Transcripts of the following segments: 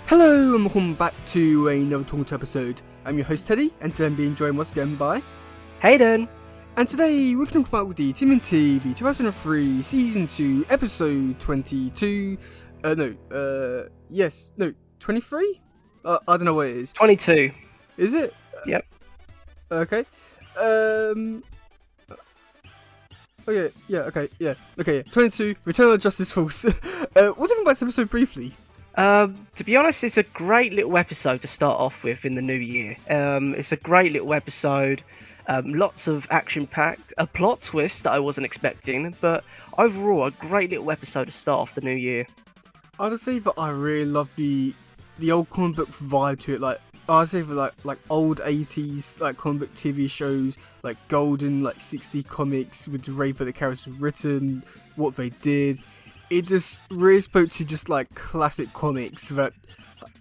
Hello and welcome back to another Talk episode. I'm your host Teddy, and today I'm being joined once again by Hayden. And today we're going to talk about the TMNT, the 2003 Season 2, Episode 22. 23? I don't know what it is. 22. Is it? Yep. Okay. Okay, yeah. 22, Return of Justice Force. What do you think about this episode briefly? To be honest, it's a great little episode to start off with in the new year. It's a great little episode. Lots of action-packed, a plot twist that I wasn't expecting, but overall, a great little episode to start off the new year. I'd say that I really love the old comic book vibe to it. Like I'd say for like old 80s like comic book TV shows, like golden like 60 comics with the way that the characters were written, what they did. It just really spoke to just like classic comics that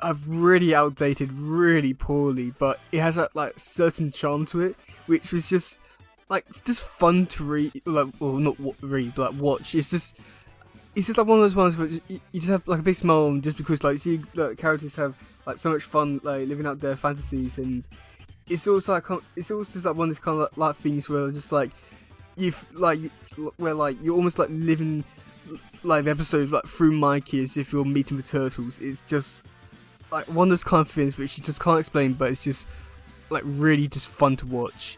have really outdated really poorly, but it has that like certain charm to it, which was just fun to read, like, well, not read, but like watch. It's just like one of those ones where you just have like a big smile just because like see the characters have like so much fun like living out their fantasies, and it's also like one of those kind of like things where just like you're almost like living like the episode like through Mikey as if you're meeting the turtles. It's just like one of those kind of things which you just can't explain, but it's just like really just fun to watch.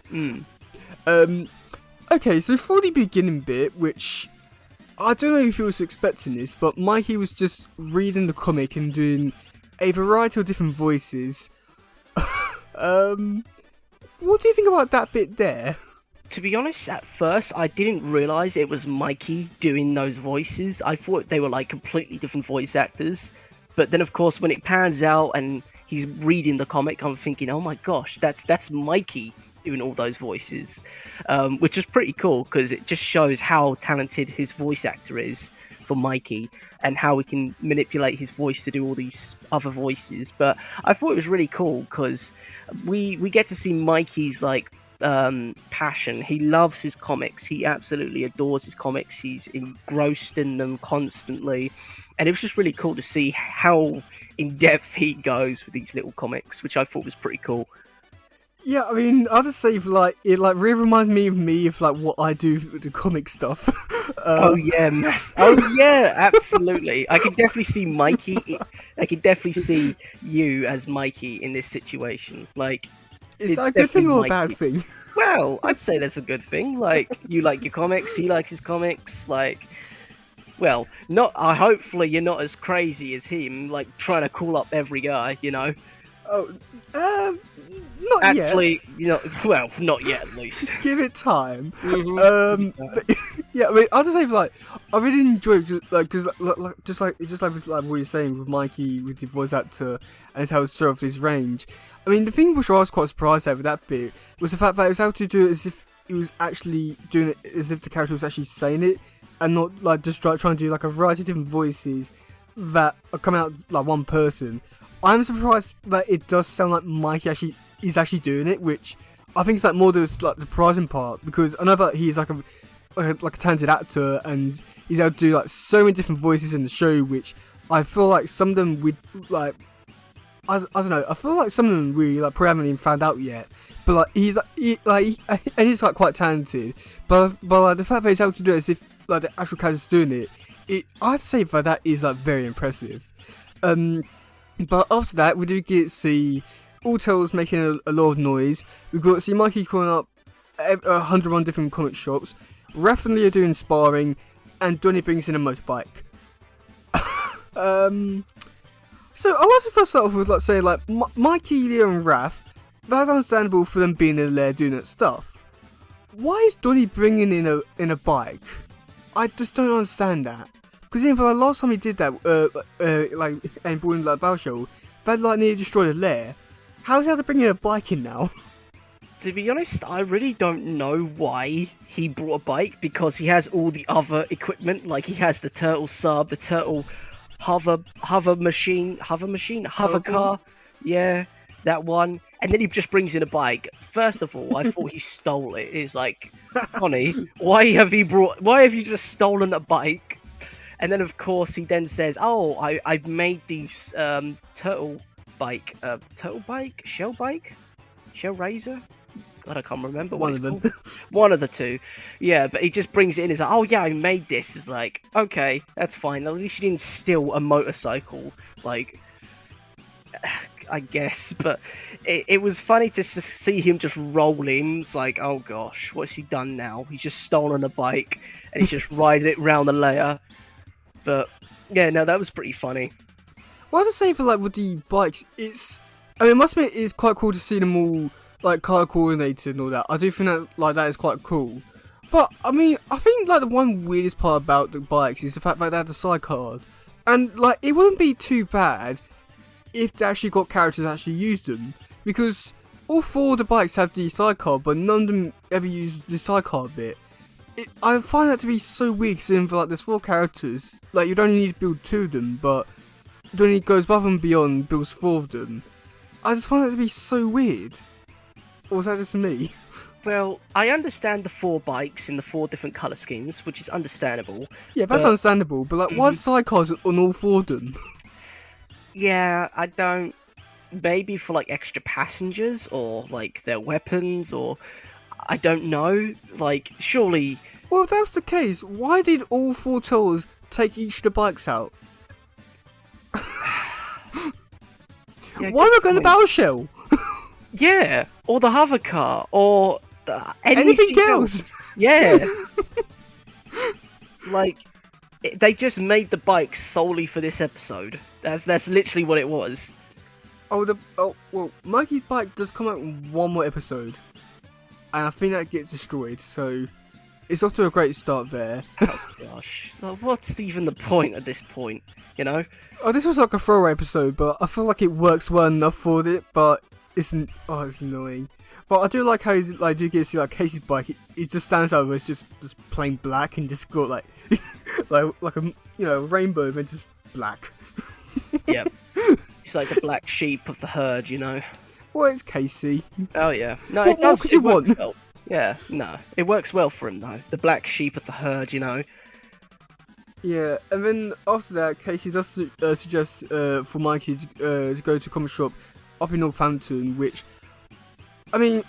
Okay, so for the beginning bit, which I don't know if he was expecting this, but Mikey was just reading the comic and doing a variety of different voices. What do you think about that bit there? To be honest, at first, I didn't realise it was Mikey doing those voices. I thought they were like completely different voice actors. But then, of course, when it pans out and he's reading the comic, I'm thinking, oh my gosh, that's Mikey doing all those voices. Which is pretty cool, because it just shows how talented his voice actor is for Mikey, and how we can manipulate his voice to do all these other voices. But I thought it was really cool, because we get to see Mikey's like passion. He loves his comics. He absolutely adores his comics. He's engrossed in them constantly, and it was just really cool to see how in depth he goes with these little comics, which I thought was pretty cool. Yeah, I mean, I'll just say like it like really reminds me of like what I do with the comic stuff. Oh yeah, absolutely. I can definitely see Mikey. I can definitely see you as Mikey in this situation. Like, is that a good thing or a bad thing? Well, I'd say that's a good thing. Like, you like your comics, he likes his comics. Like, well, not. Hopefully, you're not as crazy as him, like trying to call up every guy. You know. Oh, not actually, yet. You know, well, not yet at least. Give it time. But, yeah, I mean, I'll just say like I really enjoy because just like what you're saying with Mikey with the voice actor and how it's sort of his range. I mean, the thing which I was quite surprised at with that bit was the fact that it was able to do it as if he was actually doing it, as if the character was actually saying it, and not like just trying to do like a variety of different voices that are coming out like one person. I'm surprised that it does sound like Mikey is actually doing it, which I think is like more the like surprising part, because I know that he's like a talented actor and he's able to do like so many different voices in the show, which I feel like some of them would like I don't know. I feel like some of them we like probably haven't even found out yet. But like he's like quite talented. But like the fact that he's able to do it as if like the actual character's doing it, I'd say that is like very impressive. But after that, we do get to see all Tails making a lot of noise. We've got to see Mikey calling up 101 different comic shops. Raph and Leo doing sparring, and Donnie brings in a motorbike. So I want to first start off with like saying like Mikey, Leo, and Raph. That's understandable for them being in there doing that stuff. Why is Donnie bringing in a bike? I just don't understand that. Because even for the last time he did that, and brought in like Battle Show, that like nearly destroyed a lair. How's he able to bring in a bike in now? To be honest, I really don't know why he brought a bike, because he has all the other equipment. Like, he has the turtle sub, the turtle hover car, yeah, that one. And then he just brings in a bike. First of all, I thought he stole it. It's like, Connie, why have you just stolen a bike? And then, of course, he then says, "Oh, I've made these shell bike, shell razor. God, I can't remember what One it's of them. called. One of the two. Yeah, but he just brings it in. He's like, oh yeah, I made this. It's like, okay, that's fine. At least you didn't steal a motorcycle. Like, I guess. But it was funny to see him just roll in. It's like, oh gosh, what's he done now? He's just stolen a bike and he's just riding it round the layer. But yeah, no, that was pretty funny. Well, to say for like with the bikes, it must admit it's quite cool to see them all like color coordinated and all that. I do think that is quite cool. But I mean, I think like the one weirdest part about the bikes is the fact that they had the sidecar, and like it wouldn't be too bad if they actually got characters that actually used them, because all 4 of the bikes had the sidecar, but none of them ever used the sidecar bit. I find that to be so weird, because like there's 4 characters, like you don't need to build 2 of them, but then he goes above and beyond, builds 4 of them. I just find that to be so weird. Or was that just me? Well, I understand the 4 bikes in the 4 different colour schemes, which is understandable. Yeah, that's understandable, but like, why sidecars on all 4 of them? Yeah, I don't... Maybe for like extra passengers, or like their weapons, or... I don't know, like, surely... Well, if that's the case, why did all 4 towers take each of the bikes out? Yeah, why not go in the battle shell? Yeah, or the hover car, or anything else. Yeah. Like, they just made the bike solely for this episode. That's literally what it was. Well, Mikey's bike does come out in one more episode, and I think that gets destroyed. So it's off to a great start there. Oh gosh, like, what's even the point at this point? You know? Oh, this was like a throwaway episode, but I feel like it works well enough for it. But it's annoying. But I do like how you do get to see like Casey's bike. It just stands out. It's just plain black and just got like like a rainbow, but just black. Yep. It's like the black sheep of the herd, you know. Well, it's Casey. Oh yeah. No, what could you want? Well. Yeah, no, it works well for him though. The black sheep of the herd, you know. Yeah, and then after that, Casey does suggest for Mikey to go to a comic shop up in Northampton, which I'm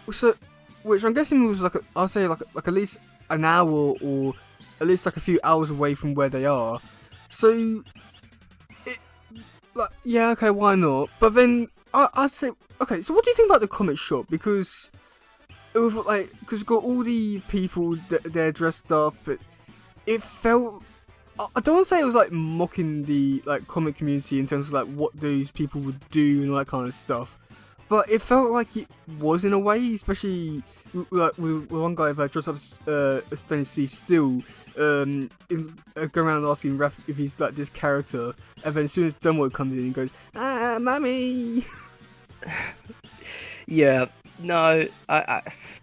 guessing was I'll say like at least an hour or at least like a few hours away from where they are. So yeah, okay, why not? But then I'd say, okay, so what do you think about the comic shop? Because it was because got all the people they're dressed up. It felt, I don't want to say it was like mocking the like comic community in terms of like what those people would do and all that kind of stuff, but it felt like it was in a way, especially with one guy that dressed up as Steve Steel, going around asking Raph if he's like this character, and then as soon as Dunwall comes in, he goes, "Mummy." Yeah, no,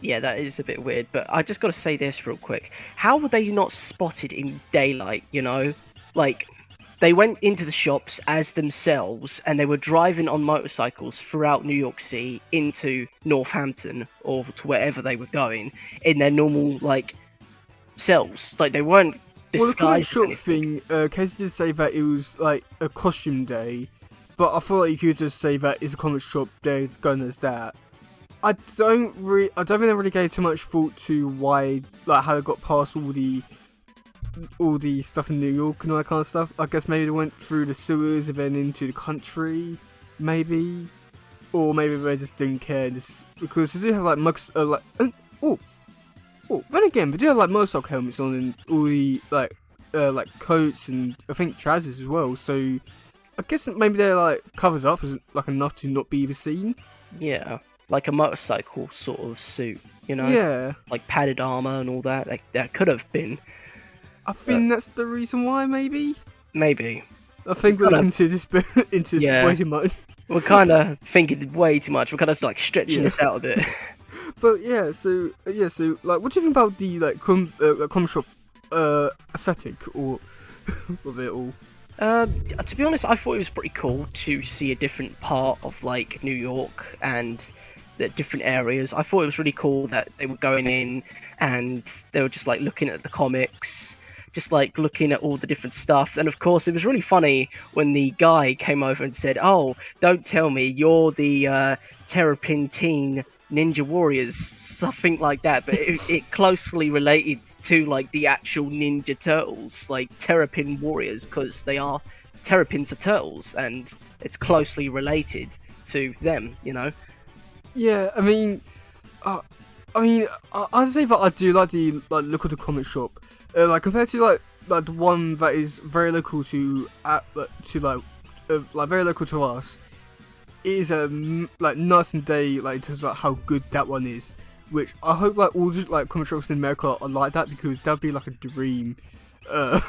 yeah, that is a bit weird, but I just got to say this real quick. How were they not spotted in daylight, you know? Like, they went into the shops as themselves, and they were driving on motorcycles throughout New York City into Northampton, or to wherever they were going, in their normal, like, selves. Like, they weren't disguised. Well, the comic shop thing, Casey did say that it was, like, a costume day, but I feel like you could just say that it's a comic shop day going as that. I don't think they really gave too much thought to why, like, how they got past all the stuff in New York and all that kind of stuff. I guess maybe they went through the sewers and then into the country, maybe, or maybe they just didn't care. Because they do have like mugs, then again, they do have like motorcycle helmets on and all the like coats and I think trousers as well. So I guess maybe they're like covered up as like enough to not be seen. Yeah. Like a motorcycle sort of suit, you know? Yeah. Like padded armour and all that. Like, that could have been. I think that's the reason why, maybe? Maybe. I think we're looking into this way too much. We're kind of thinking way too much. We're kind of like stretching this out a bit. But so like, what do you think about the like comic shop aesthetic or of it all? To be honest, I thought it was pretty cool to see a different part of like New York and the different areas. I thought it was really cool that they were going in and they were just like looking at the comics, just like looking at all the different stuff. And of course, it was really funny when the guy came over and said, "Oh, don't tell me you're the Terrapin Teen Ninja Warriors," something like that. But it closely related to like the actual Ninja Turtles, like Terrapin Warriors, because they are Terrapins are turtles, and it's closely related to them, you know. Yeah, I mean, I'd say that I do like the look of the comic shop, like compared to like the one that is very local to very local to us. It is like night and day, like in terms of like, how good that one is. Which I hope like all the like comic shops in America are like that, because that'd be like a dream. Okay.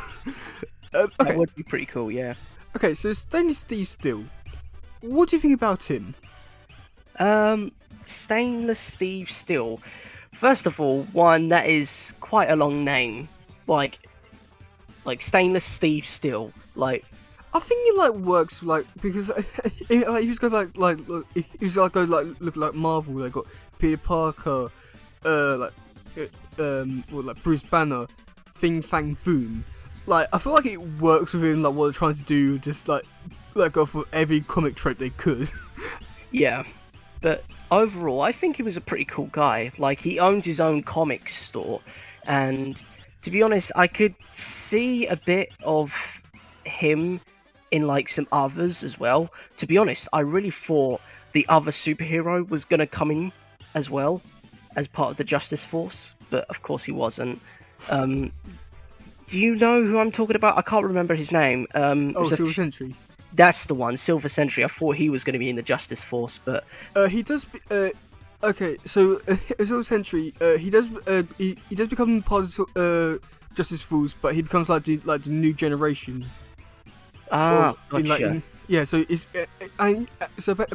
That would be pretty cool, yeah. Okay, so Stainless Steve Still. What do you think about him? Stainless Steve Still. First of all, one, that is quite a long name. Like Stainless Steve Still. Like, I think it like works like because if you just go like if you just go look like Marvel, they got Peter Parker, like Bruce Banner, Thing Fang Boom. Like I feel like it works within like what they're trying to do, just like go for every comic trope they could. yeah. But overall, I think he was a pretty cool guy. Like, he owns his own comic store, and to be honest, I could see a bit of him in like some others as well. To be honest, I really thought the other superhero was going to come in as well as part of the Justice Force, but of course he wasn't. Do you know who I'm talking about? I can't remember his name. Silver Sentry. That's the one, Silver Sentry. I thought he was going to be in the Justice Force, but he does. Okay, so Silver Sentry. He does become part of Justice Force, but he becomes like the new generation. Gotcha. Yeah, so it's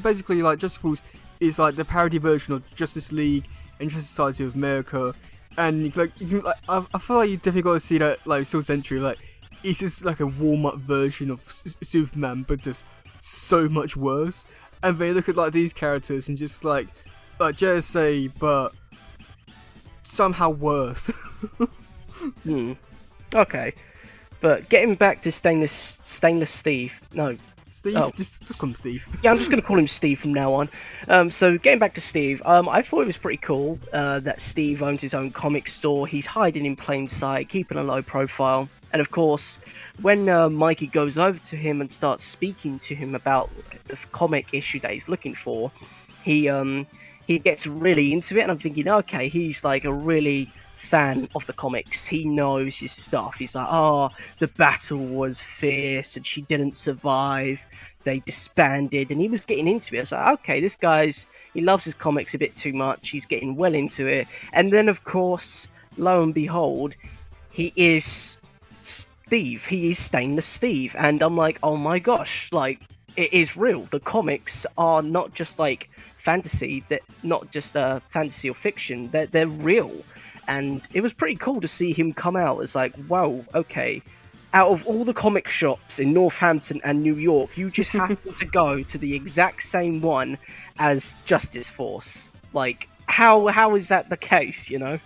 basically like Justice Force is like the parody version of Justice League and Justice Society of America, and I feel like you definitely got to see that like Silver Sentry, like it's just like a warm-up version of Superman, but just so much worse. And they look at like these characters and just like JSA, but somehow worse. Okay, but getting back to Stainless Steve. No, Steve. Oh. Just call him Steve. Yeah, I'm just going to call him Steve from now on. So getting back to Steve, I thought it was pretty cool that Steve owns his own comic store. He's hiding in plain sight, keeping a low profile. And of course, when Mikey goes over to him and starts speaking to him about the comic issue that he's looking for, he gets really into it. And I'm thinking, okay, he's like a really fan of the comics. He knows his stuff. He's like, oh, the battle was fierce and she didn't survive. They disbanded, and he was getting into it. I was like, okay, this he loves his comics a bit too much. He's getting well into it. And then, of course, lo and behold, he is Steve. He is Stainless Steve. And I'm like, oh my gosh, like, it is real. The comics are not just like fantasy, not just fantasy or fiction. They're real. And it was pretty cool to see him come out as like, wow, okay, out of all the comic shops in Northampton and New York, you just happen to go to the exact same one as Justice Force. Like, how is that the case, you know?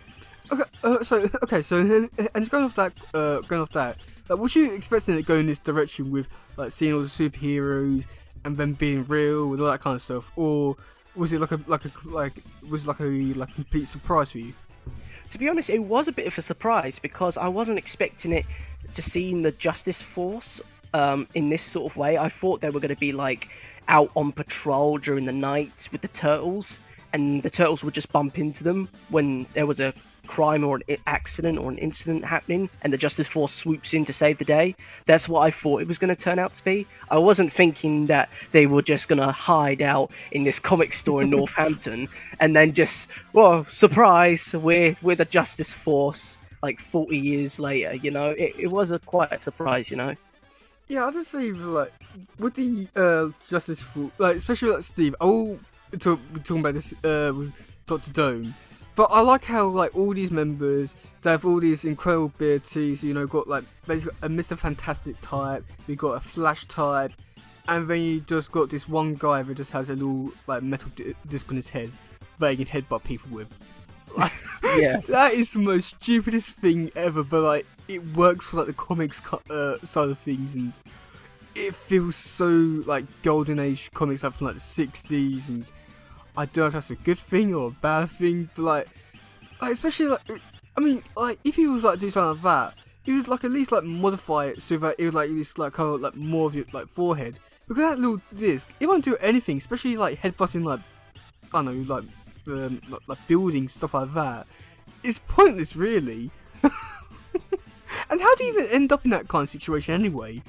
Okay, so and just going off that, like, was you expecting it going this direction with like seeing all the superheroes and them being real and all that kind of stuff, or was it like a complete surprise for you? To be honest, it was a bit of a surprise because I wasn't expecting it to see the Justice Force in this sort of way. I thought they were going to be like out on patrol during the night with the Turtles, and the Turtles would just bump into them when there was a crime or an accident or an incident happening, and the Justice Force swoops in to save the day. That's what I thought it was going to turn out to be. I wasn't thinking that they were just going to hide out in this comic store in Northampton and then just, well, surprise, we're the Justice Force like 40 years later, you know. It was quite a surprise, you know. Yeah, I'll just say, like, with the Justice Force, like, especially like Steve, we're talking about this with Dr. Dome. But I like how, like, all these members, they have all these incredible abilities, you know, got, like, basically a Mr. Fantastic type, we got a Flash type, and then you just got this one guy that just has a little, like, metal disc on his head that he can headbutt people with. Like, yeah. That is the most stupidest thing ever, but, like, it works for like the comics side of things, and it feels so like golden age comics like from like the 60s, and I don't know if that's a good thing or a bad thing, but like especially like I mean like if you was like do something like that, you would like at least like modify it so that it would like at least like cover like more of your like forehead, because that little disc it won't do anything, especially like headbutting like I don't know like building stuff like that. It's pointless really. And how do you even end up in that kind of situation anyway?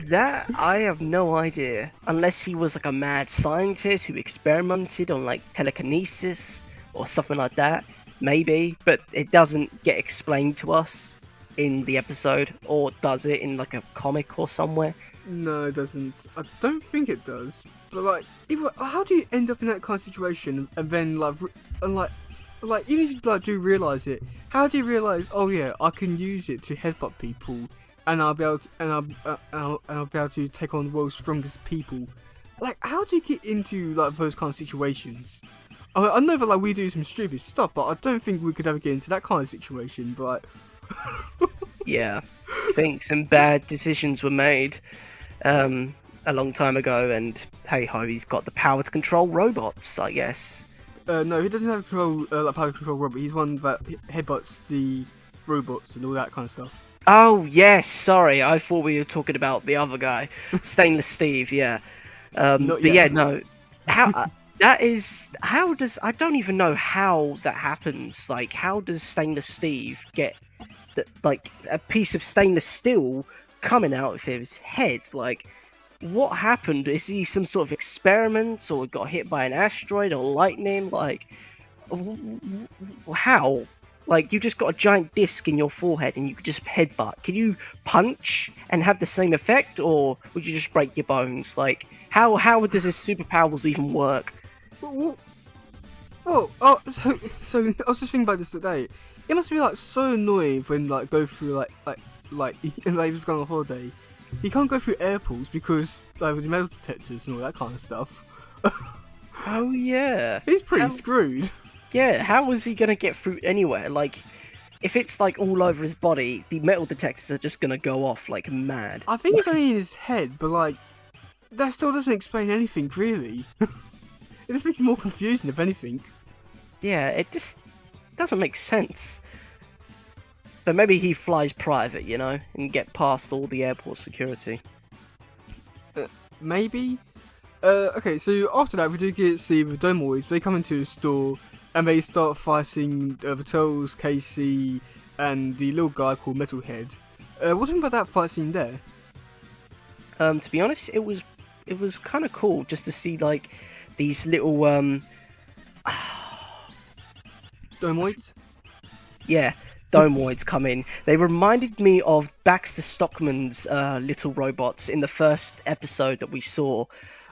That I have no idea. Unless he was like a mad scientist who experimented on like telekinesis or something like that. Maybe, but it doesn't get explained to us in the episode, or does it in like a comic or somewhere? No, it doesn't. I don't think it does. But like, how do you end up in that kind of situation and then like even if you like do realise it, how do you realise? Oh yeah, I can use it to headbutt people, and I'll be able to, and I'll be able to take on the world's strongest people. Like, how do you get into like those kind of situations? I mean, I know that like we do some stupid stuff, but I don't think we could ever get into that kind of situation. But Yeah, I think some bad decisions were made a long time ago, and hey ho, he's got the power to control robots, I guess. No, he doesn't have control like power to control robot. He's one that headbutts the robots and all that kind of stuff. Oh yes, sorry, I thought we were talking about the other guy, Stainless Steve. Yeah, but yet. yeah, no. How that is? How does? I don't even know how that happens. Like, how does Stainless Steve get like a piece of stainless steel coming out of his head? Like, what happened? Is he some sort of experiment, or got hit by an asteroid or lightning? Like, how? Like, you just got a giant disc in your forehead and you could just headbutt. Can you punch and have the same effect, or would you just break your bones? Like, how does his superpowers even work? So I was just thinking about this today. It must be like so annoying when like go through like and like he's going on holiday. He can't go through airports because like with the metal detectors and all that kind of stuff. Oh yeah, he's pretty screwed. Yeah, how was he gonna get through anywhere? Like, if it's like all over his body, the metal detectors are just gonna go off like mad. I think it's only in his head, but like that still doesn't explain anything really. It just makes it more confusing, if anything. Yeah, it just doesn't make sense. But maybe he flies private, you know, and get past all the airport security. Maybe. Okay, so after that, we do get to see the Domoids. They come into the store and they start fighting Vitel's, Casey, and the little guy called Metalhead. What do you think about that fight scene there? To be honest, it was kind of cool just to see like these little Domoids? Yeah, Domoids come in. They reminded me of Baxter Stockman's little robots in the first episode that we saw.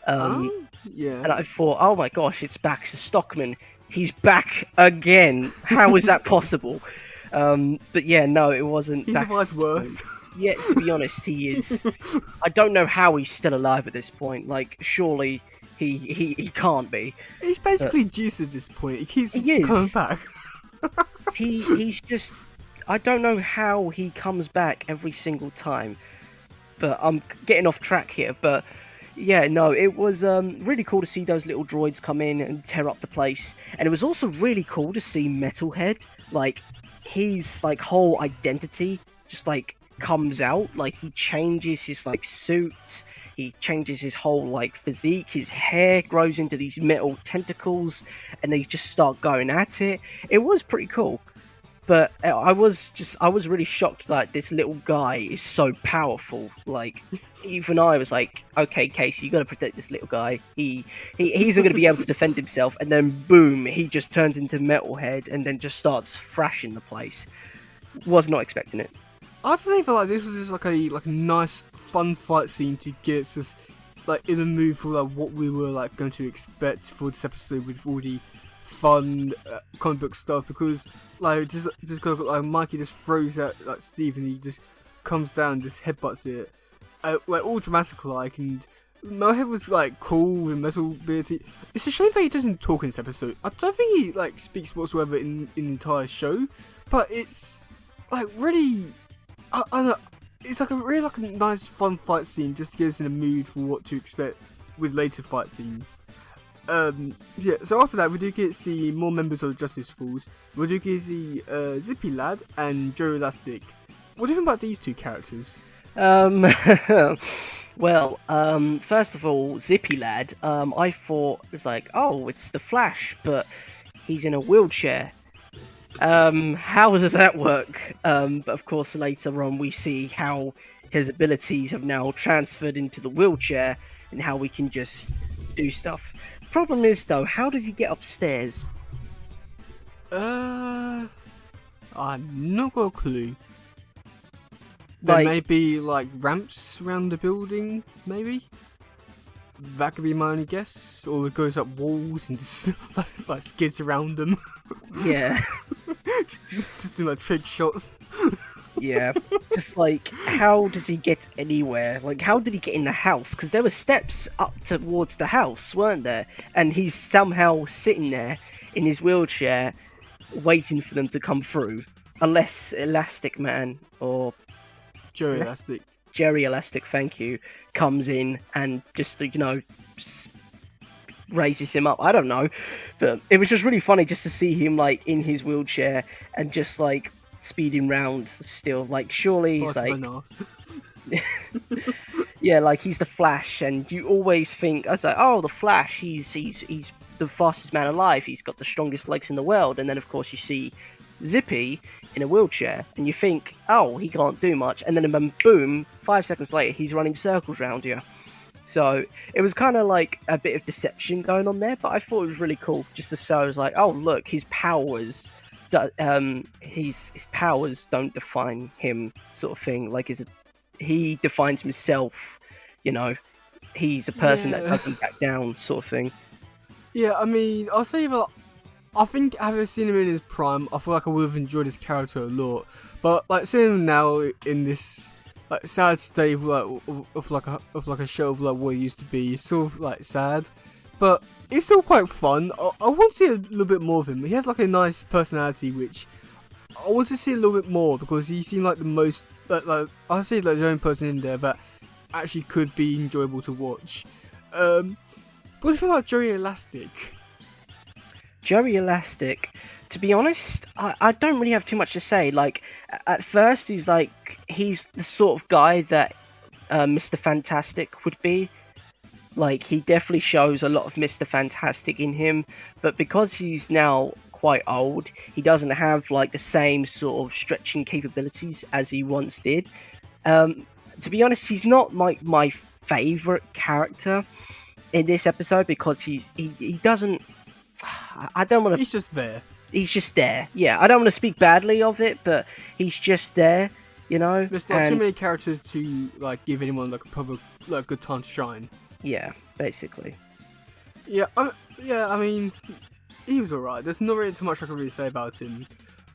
Yeah. And I thought, oh my gosh, it's Baxter Stockman. He's back again. How is that possible? But yeah, no, it wasn't. He survived worse. Yeah, to be honest, he is. I don't know how he's still alive at this point. Like, surely he can't be. He's basically Jesus at this point. He keeps coming back. He's just. I don't know how he comes back every single time. But I'm getting off track here. But yeah, no, it was really cool to see those little droids come in and tear up the place. And it was also really cool to see Metalhead. Like, his like whole identity just like comes out. Like, he changes his like suit. He changes his whole like physique. His hair grows into these metal tentacles, and they just start going at it. It was pretty cool. But I was really shocked that this little guy is so powerful. Like, even I was like, okay, Casey, you got to protect this little guy. He's not going to be able to defend himself. And then boom, he just turns into Metalhead and then just starts thrashing the place. Was not expecting it. I have to say, like this was just like a nice, fun fight scene to get us like in the mood for like what we were like going to expect for this episode with all the fun comic book stuff, because like just go like Mikey just throws out like Steve and he just comes down and just headbutts it like all dramatic like, and Metalhead was like cool with metal ability. It's a shame that he doesn't talk in this episode. I don't think he like speaks whatsoever in the entire show, but it's like really, I don't know. It's like a really like a nice fun fight scene just to get us in a mood for what to expect with later fight scenes. Yeah, so after that we do get to see more members of the Justice Force. We do get to see Zippy Lad and Joe Elastic. What do you think about these two characters? Well, first of all, Zippy Lad, I thought it was like, oh, it's the Flash, but he's in a wheelchair. How does that work? But of course, later on, we see how his abilities have now transferred into the wheelchair and how we can just do stuff. Problem is, though, how does he get upstairs? I'm not got a clue. There may be like ramps around the building, maybe. That could be my only guess. Or it goes up walls and just like skids around them. Yeah. just do like trick shots. Yeah. Just like, how does he get anywhere? Like, how did he get in the house? Because there were steps up towards the house, weren't there? And he's somehow sitting there in his wheelchair, waiting for them to come through. Unless Elastic Man or Jerry Elastic. Jerry Elastic, thank you, comes in and just, raises him up. I don't know. But it was just really funny just to see him, like, in his wheelchair and just, like, speeding round still. Like, surely he's, like... yeah, like, he's the Flash, and you always think, I was like, oh, the Flash, he's the fastest man alive, he's got the strongest legs in the world, and then, of course, you see Zippy in a wheelchair, and you think, oh, he can't do much, and then boom, 5 seconds later, he's running circles around you. So it was kind of like a bit of deception going on there, but I thought it was really cool just to show, like, oh look, his powers, his powers don't define him, sort of thing. Like, he defines himself, you know. He's a person that doesn't back down, sort of thing. Yeah, I mean, I'll say that. I think having seen him in his prime, I feel like I would have enjoyed his character a lot. But like seeing him now in this like sad state of like a show of like what he used to be, is sort of like sad, but it's still quite fun. I want to see a little bit more of him. He has like a nice personality, which I want to see a little bit more because he seemed like the most like I say like the only person in there that actually could be enjoyable to watch. What do you think about Joey Elastic? Joey Elastic, to be honest, I don't really have too much to say. Like, at first, he's the sort of guy that Mr. Fantastic would be. Like, he definitely shows a lot of Mr. Fantastic in him, but because he's now quite old, he doesn't have, like, the same sort of stretching capabilities as he once did. To be honest, he's not my favourite character in this episode because he doesn't... I don't want to... He's just there. He's just there. Yeah, I don't want to speak badly of it, but he's just there, you know? There's not too many characters to like give anyone like a proper like good time to shine. Yeah, basically. Yeah, I mean, he was alright. There's not really too much I can really say about him.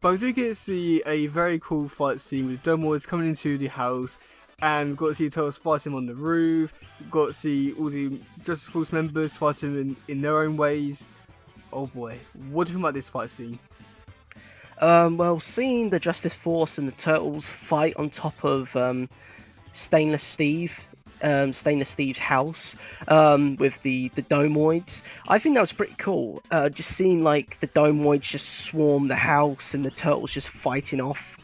But we do get to see a very cool fight scene with Domoids coming into the house, and we've got to see Turtles fighting on the roof. We've got to see all the Justice Force members fighting in their own ways. Oh boy, what do you think about this fight scene? Well, seeing the Justice Force and the Turtles fight on top of Stainless Steve's house with the Domoids, I think that was pretty cool. Just seeing like the Domoids just swarm the house and the Turtles just fighting off.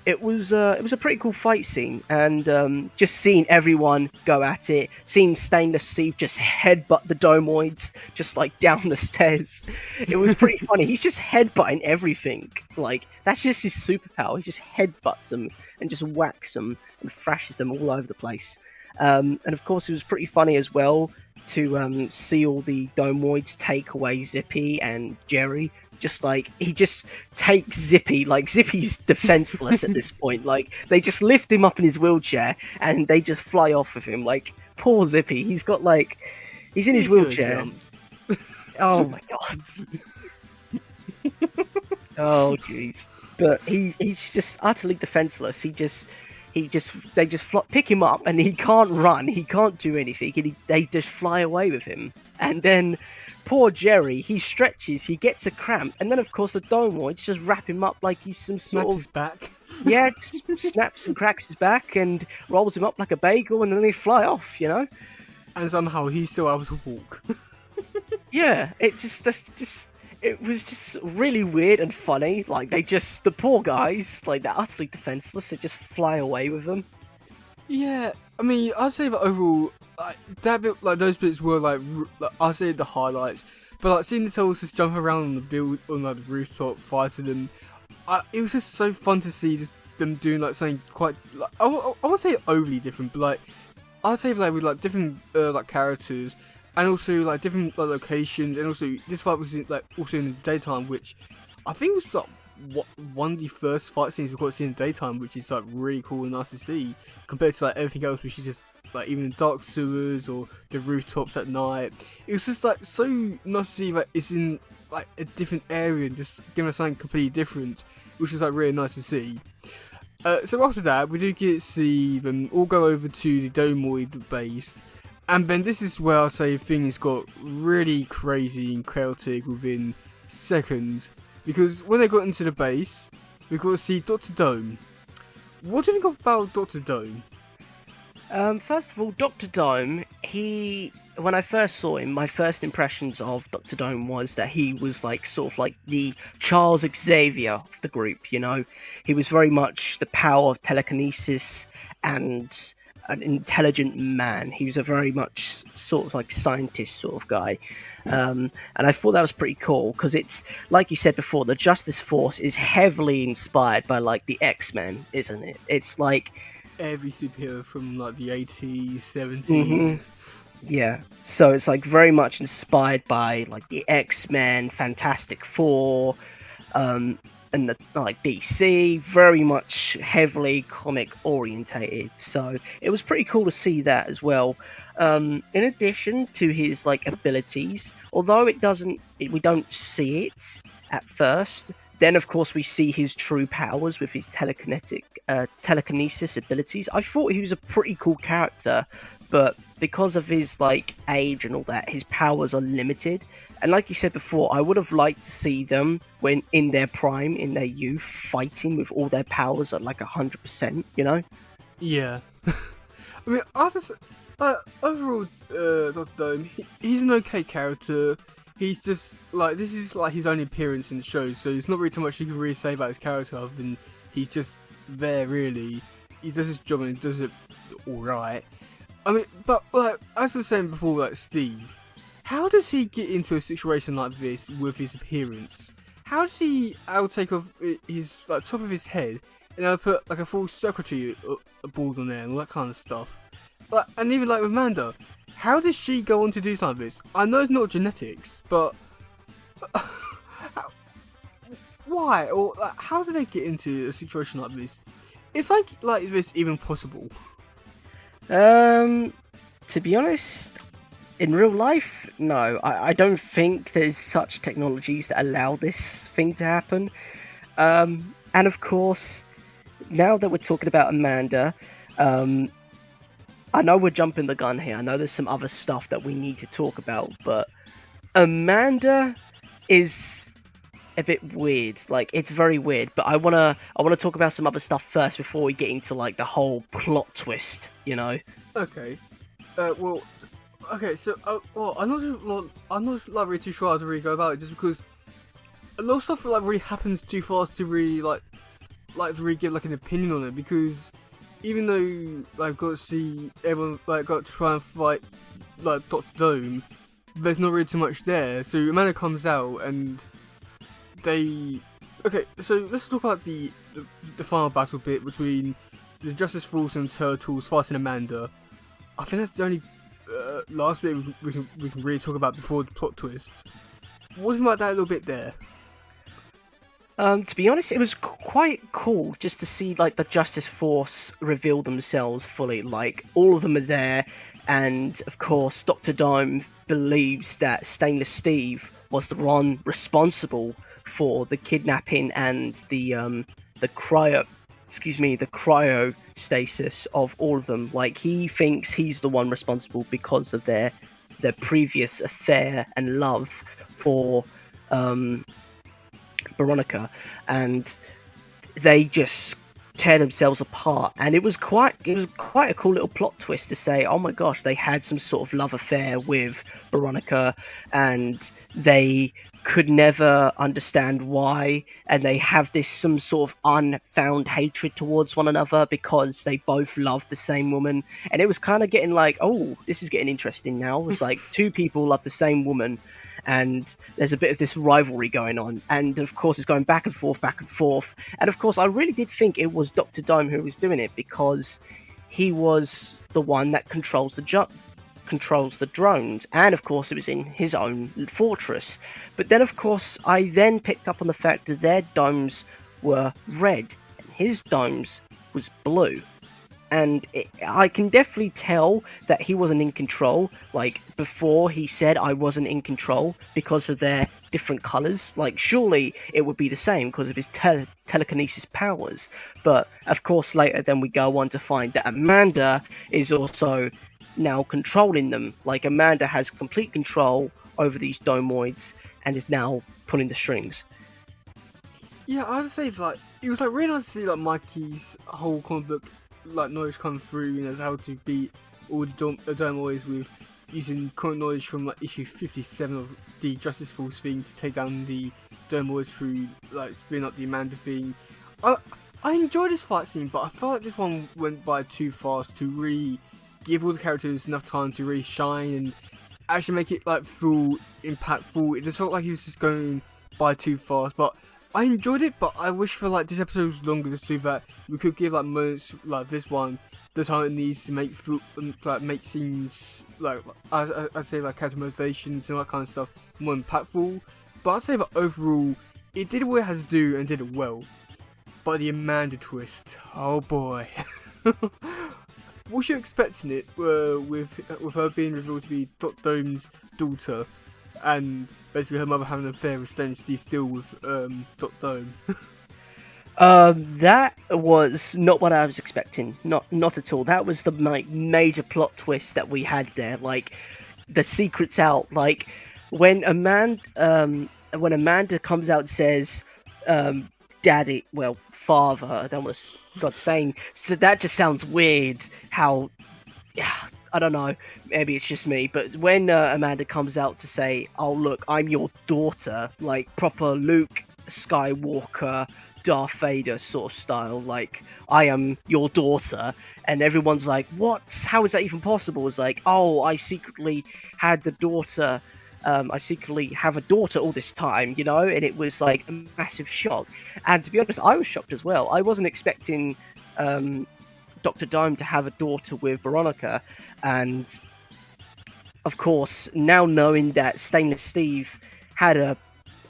It was a pretty cool fight scene, and just seeing everyone go at it, seeing Stainless Steve just headbutt the Domoids just like down the stairs. It was pretty funny. He's just headbutting everything. Like, that's just his superpower. He just headbutts them and just whacks them and thrashes them all over the place. And of course, it was pretty funny as well to see all the Domoids take away Zippy and Jerry. Just like, he just takes Zippy, like Zippy's defenseless at this point. Like, they just lift him up in his wheelchair and they just fly off with him. Like, poor Zippy, he's got like, he's in his wheelchair. Oh my god. Oh jeez. But he's just utterly defenseless. They just pick him up and he can't run, he can't do anything, and they just fly away with him. And then poor Jerry, he stretches, he gets a cramp, and then of course the Domoids just wrap him up like he's some sort of... his back. Yeah, just snaps and cracks his back and rolls him up like a bagel, and then they fly off. And somehow he's still able to walk. Yeah, it was just really weird and funny. Like the poor guys, like they're utterly defenseless. They just fly away with them. Yeah, I mean, I'd say that overall, like that bit, like those bits were like I'd say the highlights. But like seeing the turtles just jump around on the build on like the rooftop, fighting them, it was just so fun to see just them doing like something quite like I won't say overly different, but like I'd say like with like different like characters and also like different like locations, and also this fight was like also in the daytime, which I think was like one of the first fight scenes we got to see in the daytime, which is like really cool and nice to see compared to like everything else, which is just like even the dark sewers or the rooftops at night. It was just like so nice to see that it's in like a different area and just giving us something completely different, which is like really nice to see. So after that, we do get to see them all go over to the Domoid base, and then this is where I say things got really crazy and chaotic within seconds, because when they got into the base, we got to see Dr. Dome. What do you think about Dr. Dome? First of all, Doctor Dome. When I first saw him, my first impressions of Doctor Dome was that he was like sort of like the Charles Xavier of the group. He was very much the power of telekinesis and an intelligent man. He was a very much sort of like scientist sort of guy. And I thought that was pretty cool because it's like you said before, the Justice Force is heavily inspired by like the X-Men, isn't it? It's like every superhero from like the 80s, 70s. Mm-hmm. Yeah, so it's like very much inspired by like the X-Men, Fantastic Four, and the like DC, very much heavily comic orientated. So it was pretty cool to see that as well. In addition to his like abilities, although we don't see it at first. Then, of course, we see his true powers with his telekinesis abilities. I thought he was a pretty cool character, but because of his like age and all that, his powers are limited. And like you said before, I would have liked to see them when in their prime, in their youth, fighting with all their powers at like 100%. Yeah. I mean, overall, Dr. Dome, he's an okay character. He's just like, this is like his only appearance in the show, so there's not really too much you can really say about his character other than he's just there. Really, he does his job and he does it all right. I mean, but like as we were saying before, like Steve, how does he get into a situation like this with his appearance? How does he take off his like top of his head and put like a full secretary board on there and all that kind of stuff? Like, and even like with Manda, how does she go on to do something like this? I know it's not genetics, but why? Or like, how do they get into a situation like this? It's like this even possible? To be honest, in real life, no. I don't think there's such technologies that allow this thing to happen. And of course, now that we're talking about Amanda, I know we're jumping the gun here. I know there's some other stuff that we need to talk about, but Amanda is a bit weird. Like, it's very weird. But I wanna talk about some other stuff first before we get into like the whole plot twist. Okay. Okay. So, I'm not like really too sure how to really go about it, just because a lot of stuff like really happens too fast to really like to really give like an opinion on it, because even though like got to see everyone like got to try and fight like Dr. Dome, there's not really too much there. So Amanda comes out and they. Okay, so let's talk about the final battle bit between the Justice Force and Turtles fighting Amanda. I think that's the only last bit we can really talk about before the plot twist. What do you think about that little bit there? To be honest, it was quite cool just to see like the Justice Force reveal themselves fully. Like all of them are there, and of course, Dr. Dome believes that Stainless Steve was the one responsible for the kidnapping and the cryostasis of all of them. Like he thinks he's the one responsible because of their previous affair and love for Veronica, and they just tear themselves apart, and it was quite a cool little plot twist to say, oh my gosh, they had some sort of love affair with Veronica, and they could never understand why, and they have this some sort of unfound hatred towards one another because they both love the same woman. And it was kind of getting like, oh, this is getting interesting now. It's like two people love the same woman, and there's a bit of this rivalry going on, and of course it's going back and forth, and of course I really did think it was Dr. Dome who was doing it, because he was the one that controls the drones, and of course it was in his own fortress. But then of course I then picked up on the fact that their domes were red and his domes was blue, and I can definitely tell that he wasn't in control. Like, before he said I wasn't in control because of their different colors. Like, surely it would be the same because of his telekinesis powers. But of course later then we go on to find that Amanda is also now controlling them. Like, Amanda has complete control over these domoids and is now pulling the strings. Yeah, I'd say like it was like really nice to see like Mikey's whole comic book like knowledge come through, you know, how to beat all the domoids with using current knowledge from like issue 57 of the Justice Force thing to take down the domoids through like spinning up the Amanda thing. I enjoyed this fight scene, but I felt like this one went by too fast to really give all the characters enough time to really shine and actually make it like full impactful. It just felt like he was just going by too fast, but I enjoyed it. But I wish for like this episode was longer so that we could give like moments like this one the time it needs to make scenes like I'd say like character motivations and all that kind of stuff more impactful. But I'd say that overall it did what it has to do and did it well. But the Amanda twist, oh boy. What you expecting it with her being revealed to be Dr. Dome's daughter, and basically her mother having an affair with Stone Steve Steele with Dr. Dome? That was not what I was expecting. Not at all. That was the major plot twist that we had there. Like, the secret's out. Like, when Amanda comes out and says, "Daddy," well, father. I don't want to start saying. So that just sounds weird. How, I don't know. Maybe it's just me. But when Amanda comes out to say, "Oh look, I'm your daughter," like proper Luke Skywalker, Darth Vader sort of style, like, I am your daughter, and everyone's like, what? How is that even possible? It's like, oh, I secretly have a daughter all this time, you know, and it was like a massive shock. And to be honest, I was shocked as well. I wasn't expecting Dr. Dome to have a daughter with Veronica, and of course, now knowing that Stainless Steve had a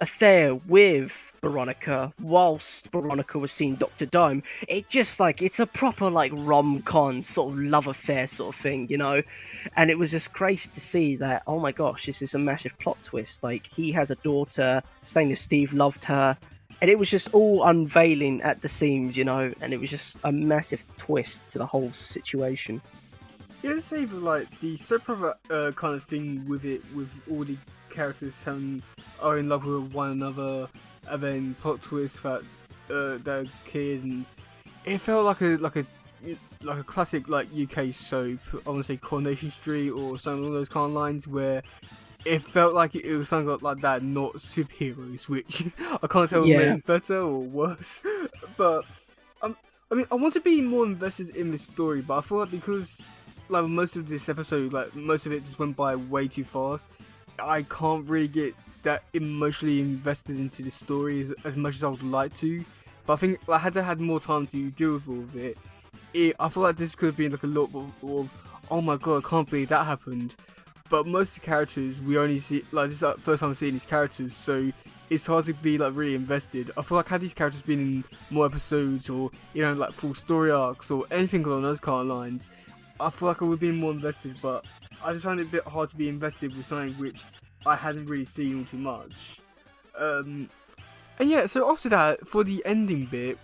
affair with Veronica whilst Veronica was seeing Dr. Dome, it just like, it's a proper like rom-com sort of love affair sort of thing, you know. And it was just crazy to see that, oh my gosh, this is a massive plot twist. Like, he has a daughter, Stainless Steve loved her, and it was just all unveiling at the seams, you know, and it was just a massive twist to the whole situation. Yeah, let's say like the soap opera kind of thing with it, with all the characters are in love with one another, and then plot twist that they're a kid, and it felt like a classic like UK soap. I want to say Coronation Street or something along those kind of lines, where it felt like it was something like that, not superheroes, which I can't tell if better or worse. But I mean, I want to be more invested in this story, but I feel like because like most of this episode, like most of it just went by way too fast, I can't really get that emotionally invested into the story as much as I would like to. But I think I had to have more time to deal with all of it. I feel like this could have been like a lot of, oh my god, I can't believe that happened. But most of the characters we only see, like, this is the first time I'm seeing these characters, so it's hard to be like really invested. I feel like had these characters been in more episodes, or you know, like full story arcs or anything along those kind of lines, I feel like I would have been more invested. But I just found it a bit hard to be invested with something which I hadn't really seen all too much. And yeah, so after that, for the ending bit,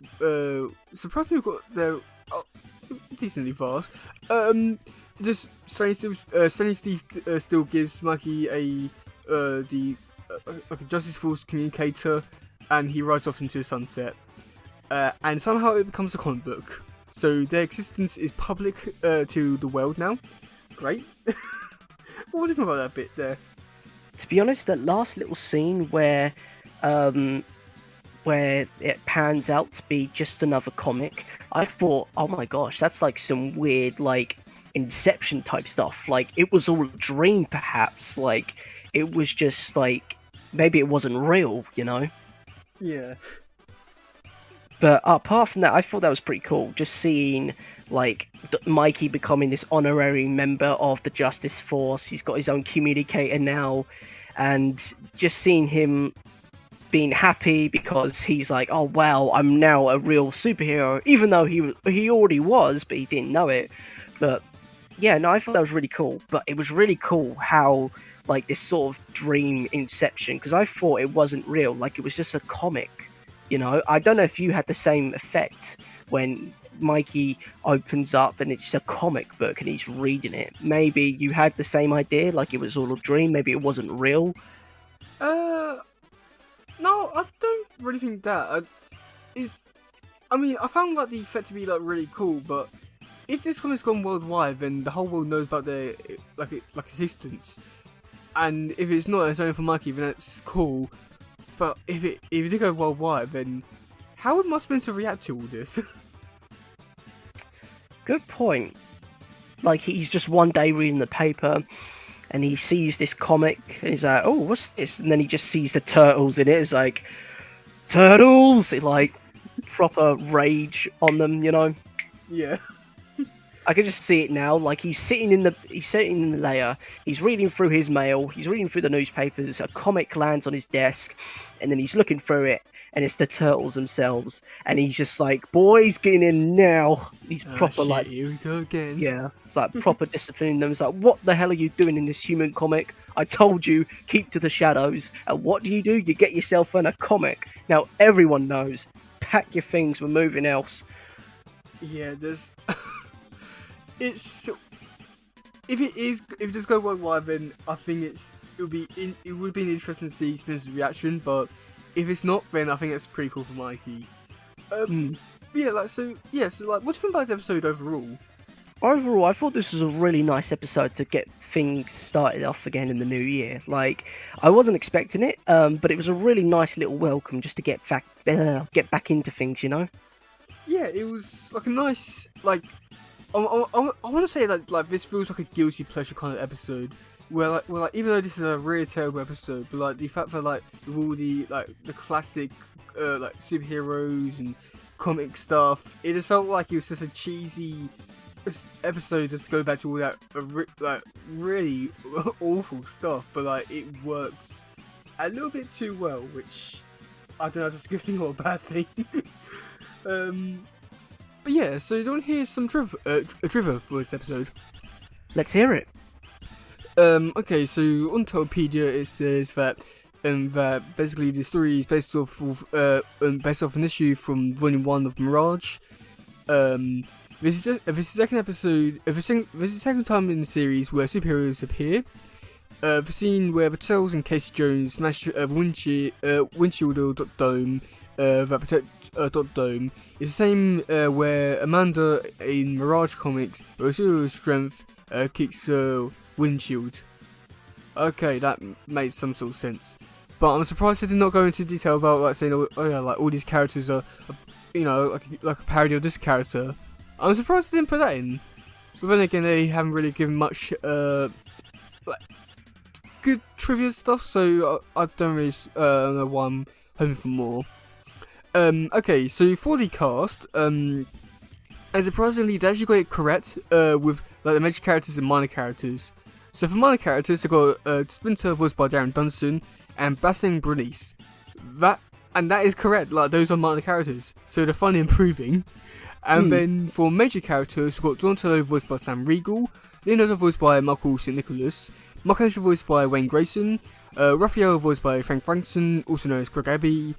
surprisingly we got there decently fast. Just Steve still gives Mikey a Justice Force communicator, and he rides off into the sunset. and somehow it becomes a comic book. So their existence is public to the world now. Great. What do you think about that bit there? To be honest, that last little scene where it pans out to be just another comic, I thought, oh my gosh, that's like some weird, like, Inception type stuff. Like, it was all a dream, perhaps. Like, it was just like, maybe it wasn't real, you know? Yeah. But apart from that, I thought that was pretty cool. Just seeing, like, Mikey becoming this honorary member of the Justice Force. He's got his own communicator now. And just seeing him being happy because he's like, oh wow, I'm now a real superhero. Even though he already was, but he didn't know it. But yeah, no, I thought that was really cool. But it was really cool how, like, this sort of dream Inception, because I thought it wasn't real. Like, it was just a comic. You know, I don't know if you had the same effect when Mikey opens up and it's a comic book and he's reading it. Maybe you had the same idea, like it was all a dream. Maybe it wasn't real. No, I don't really think that. I mean, I found like the effect to be like really cool, but if this comic's gone worldwide, then the whole world knows about their like existence. And if it's not, it's only for Mikey, then that's cool. But if it did go worldwide, then how would Mark Spencer react to all this? Good point. Like, he's just one day reading the paper, and he sees this comic, and he's like, oh, what's this? And then he just sees the turtles in it. It's like, turtles! It, like, proper rage on them, you know? Yeah. I can just see it now. Like, he's sitting in the lair. He's reading through his mail. He's reading through the newspapers. A comic lands on his desk, and then he's looking through it, and it's the turtles themselves. And he's just like, "Boys, get in now." He's proper shit, like, here we go again. yeah, it's like proper disciplining them. It's like, what the hell are you doing in this human comic? I told you, keep to the shadows. And what do? You get yourself in a comic. Now everyone knows. Pack your things. We're moving else. Yeah, there's. It's if it does go worldwide, then I think it would be interesting to see Spencer's reaction. But if it's not, then I think it's pretty cool for Mikey. Yeah, like so. Yeah, so like, what do you think about the episode overall? Overall, I thought this was a really nice episode to get things started off again in the new year. Like, I wasn't expecting it, but it was a really nice little welcome just to get back into things, you know. Yeah, it was like a nice like. I want to say that like this feels like a guilty pleasure kind of episode where like even though this is a really terrible episode, but like the fact that like with all the like the classic like superheroes and comic stuff, it just felt like it was just a cheesy episode just to go back to all that like really awful stuff, but like it works a little bit too well, which I don't know, that's a good thing or a bad thing. But yeah, so you don't hear some trivia for this episode. Let's hear it. Okay, so on Wikipedia it says that basically the story is based off an issue from Volume 1 of Mirage. This is the second episode. This is the second time in the series where superheroes appear. The scene where the Turtles and Casey Jones smash windshield of Dome that protect Dome is the same where Amanda in Mirage Comics, with zero strength, kicks her windshield. Okay, that made some sort of sense. But I'm surprised they did not go into detail about like saying, oh yeah, like all these characters are, you know, like a parody of this character. I'm surprised they didn't put that in. But then again, they haven't really given much like good trivia stuff, so I don't really know why I'm hoping for more. Okay, so for the cast, and surprisingly, they actually got it correct with like the major characters and minor characters. So for minor characters, they got Splinter voiced by Darren Dunstan and Bassing Bernice. That is correct. Like, those are minor characters, so they're finally improving. And then for major characters, we've got Donatello voiced by Sam Riegel, Leonardo voiced by Michael St. Nicholas, Michelangelo voiced by Wayne Grayson, Raphael voiced by Frank Frankson, also known as Greg Abbey,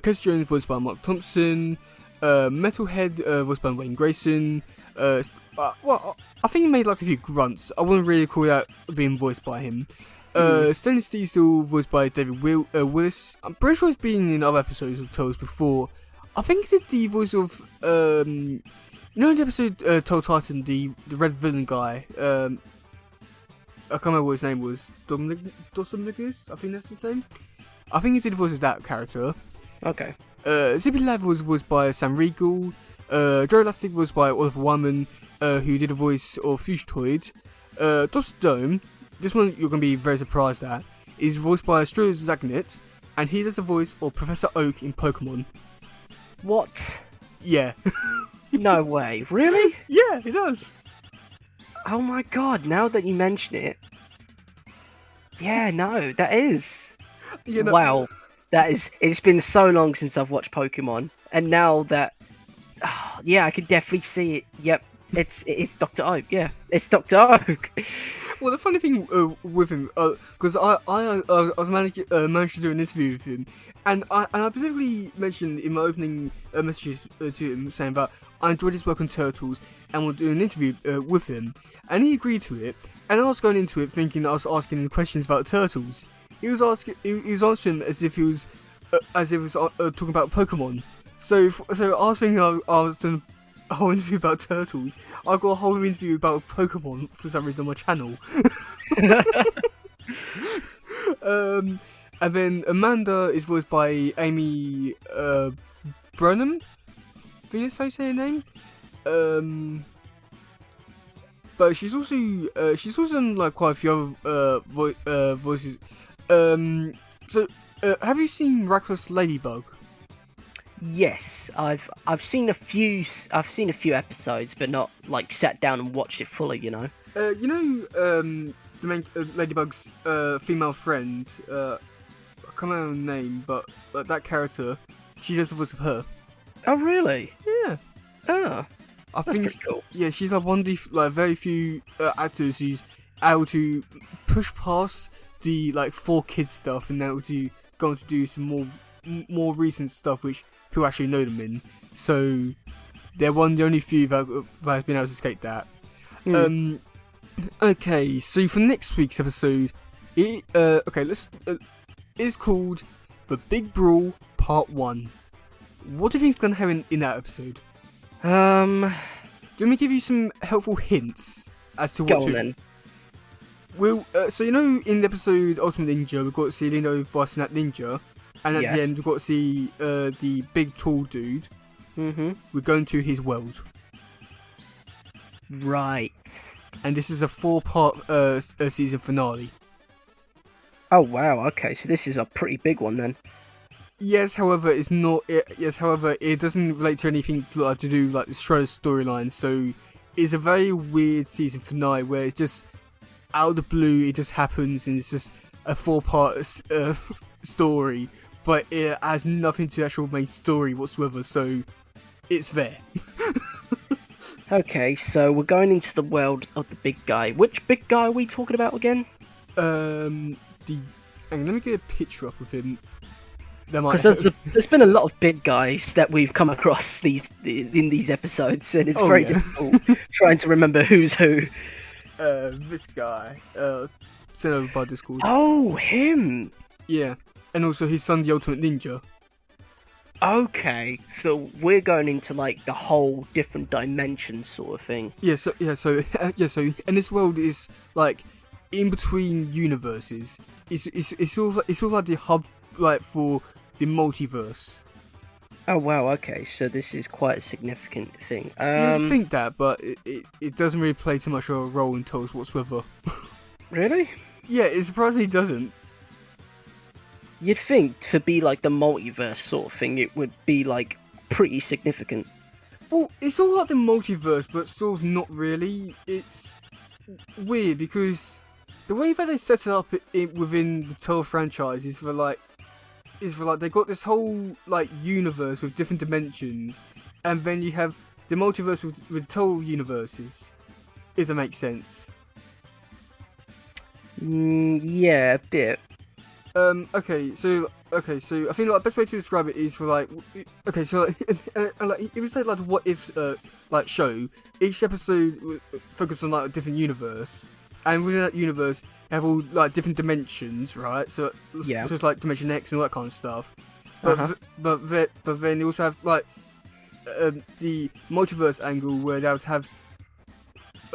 Casey Jones voiced by Mark Thompson, Metalhead voiced by Wayne Grayson. Well, I think he made like a few grunts. I wouldn't really call that being voiced by him. Stainless Steel voiced by David Willis. I'm pretty sure he's been in other episodes of Tales before. I think he did the voice of in the episode Total Titan, the red villain guy. I can't remember what his name was. Dominicus, I think that's his name. I think he did the voice of that character. Okay. Zippy Lab was voiced by Sam Riegel. Joe Elastic was by Oliver Wyman, who did the voice of Fugitoid. Dr. Dome, this one you're going to be very surprised at, is voiced by Stro Zagnit, and he does the voice of Professor Oak in Pokemon. What? Yeah. No way. Really? Yeah, he does. Oh my god, now that you mention it. Yeah, no, that is. You know, Wow. That is. It's been so long since I've watched Pokemon, and now that. Yeah, I can definitely see it. Yep. It's Dr. Oak, yeah. It's Dr. Oak. Well, the funny thing with him, because I was managed to do an interview with him, and I specifically mentioned in my opening messages to him saying that I enjoyed his work on Turtles and will do an interview with him, and he agreed to it. And I was going into it thinking I was asking him questions about Turtles. He was answering as if he was talking about Pokemon. So I was thinking I was doing a whole interview about Turtles. I got a whole interview about Pokemon for some reason on my channel. And then Amanda is voiced by Amy Burnham. I think that's how you say her name. But she's also in like quite a few other voices. So have you seen Reckless Ladybug? Yes, I've seen a few episodes, but not like sat down and watched it fully. You know. The main Ladybug's female friend. I can't remember her name, but that character, she does the voice of her. Oh really? Yeah. Oh, I that's think. pretty cool. Yeah, she's like one of the very few actors who's able to push past the like 4Kids stuff and able to go on to do some more recent stuff which people actually know them in. So they're one of the only few that has been able to escape that. Okay, so for next week's episode, it's called The Big Brawl Part 1. What do you think is going to happen in that episode? Do you want me to give you some helpful hints as to what Go on then. Well, so in the episode Ultimate Ninja, we've got to see Lino fighting that ninja, and at the end we've got to see the big tall dude. Mm-hmm. We're going to his world. Right. And this is a 4-part season finale. Oh wow. Okay, so this is a pretty big one then. Yes, however, it's not. It doesn't relate to anything to do like the Shredder's storyline. So it's a very weird season finale where it's just out of the blue. It just happens, and it's just a 4-part story, but it has nothing to the actual main story whatsoever. So it's there. Okay, so we're going into the world of the big guy. Which big guy are we talking about again? Hang on, let me get a picture up of him. Because there's been a lot of big guys that we've come across in these episodes, and it's very difficult trying to remember who's who. This guy, sent over by Discord. Oh, him! Yeah, and also his son, the Ultimate Ninja. Okay, so we're going into like the whole different dimension sort of thing. So and this world is like in between universes. It's sort of like the hub like for the multiverse. Oh wow, okay, so this is quite a significant thing. You'd think that, but it doesn't really play too much of a role in Tales whatsoever. Really? Yeah, it surprisingly doesn't. You'd think to be like the multiverse sort of thing, it would be like pretty significant. Well, it's all like the multiverse, but sort of not really. It's weird because the way that they set it up within the Tales franchise is for like they got this whole like universe with different dimensions, and then you have the multiverse with Tales universes. If that makes sense. Yeah, a bit. Okay, so I think like the best way to describe it is for like, okay, so like if it's like what if like show, each episode focus on like a different universe, and within that universe have all like different dimensions, right? So it's like Dimension X and all that kind of stuff, but then you also have like the multiverse angle where they would have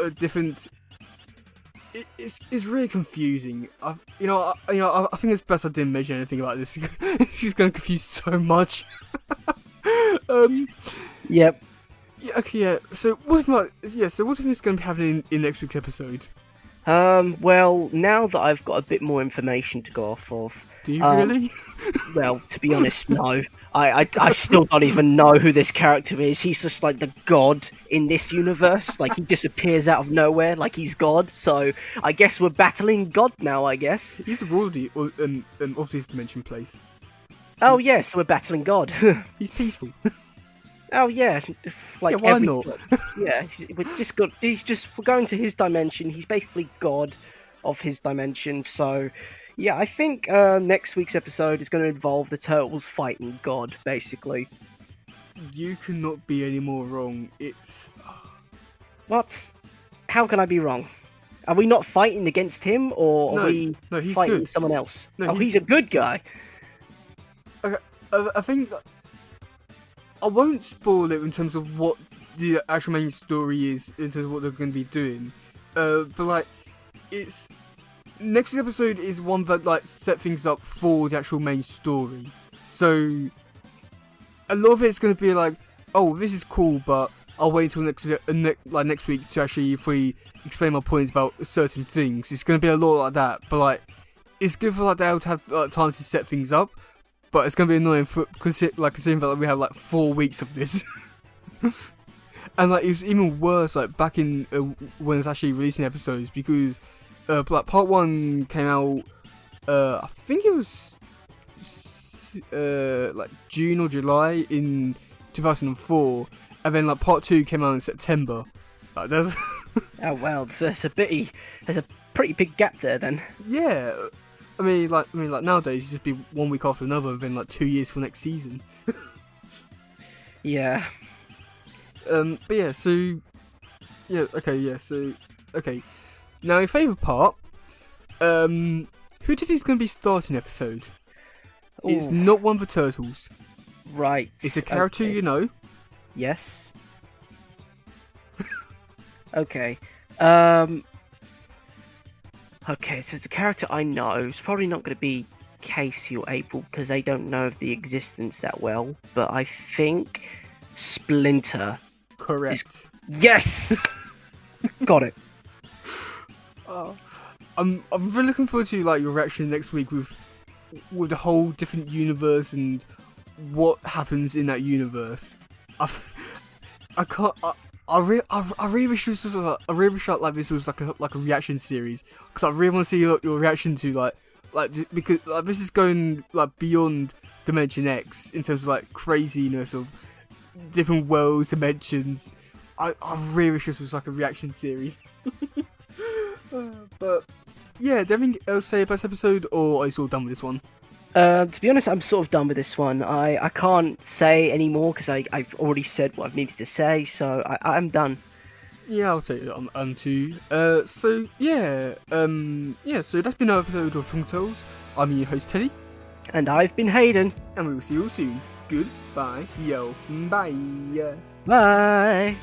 a different. It's really confusing. I think it's best I didn't mention anything about this. She's going to confuse so much. Yep. Yeah. Okay. Yeah. So what do you think is going to be happening in next week's episode? Well, now that I've got a bit more information to go off of. Do you really? Well, to be honest, no. I still don't even know who this character is. He's just like the god in this universe. Like, he disappears out of nowhere like he's God. So, I guess we're battling God now, I guess. He's the royalty of this dimension place. Oh, yes, so we're battling God. He's peaceful. Oh, yeah. Like, yeah, why not? Yeah, we're going to his dimension. He's basically God of his dimension, so... Yeah, I think next week's episode is going to involve the Turtles fighting God, basically. You cannot be any more wrong. It's... What? How can I be wrong? Are we not fighting against him, or are we he's fighting good. someone else? No, he's a good guy. Okay, I think... I won't spoil it in terms of what the actual main story is, in terms of what they're going to be doing. But, like, it's... Next week's episode is one that like set things up for the actual main story. So a lot of it's going to be like, oh, this is cool, but I'll wait until next week to actually fully explain my points about certain things. It's going to be a lot like that, but like it's good for like they to have time to set things up. But it's going to be annoying considering that we have like 4 weeks of this. And like it's even worse like back in when it's actually releasing episodes, because like part 1 came out I think it was like June or July in 2004, and then like part 2 came out in September. Like there's Oh well, there's a pretty big gap there then. Yeah, I mean like nowadays it's just be 1 week after another, and then like 2 years for next season. Yeah. But yeah, so yeah, okay. Now, your favourite part, who do you think is going to be starting episode? Ooh. It's not one of the Turtles. Right. It's a character you know. Yes. Okay. Okay, so it's a character I know. It's probably not going to be Casey or April, because they don't know of the existence that well. But I think Splinter. Correct. Yes! Got it. I'm really looking forward to like your reaction next week with the whole different universe and what happens in that universe. I really wish this was like this was like a reaction series, because I really want to see your reaction to because like this is going like beyond Dimension X in terms of like craziness of different worlds, dimensions. I really wish this was like a reaction series. But yeah, do you have anything else to say about this episode, or are you all done with this one? To be honest, I'm sort of done with this one. I can't say any more because I've already said what I've needed to say, so I'm done. Yeah, I'll say I'm too. So that's been our episode of Twin Tales. I'm your host Teddy, and I've been Hayden, and we will see you all soon. Goodbye, yo, bye. Bye.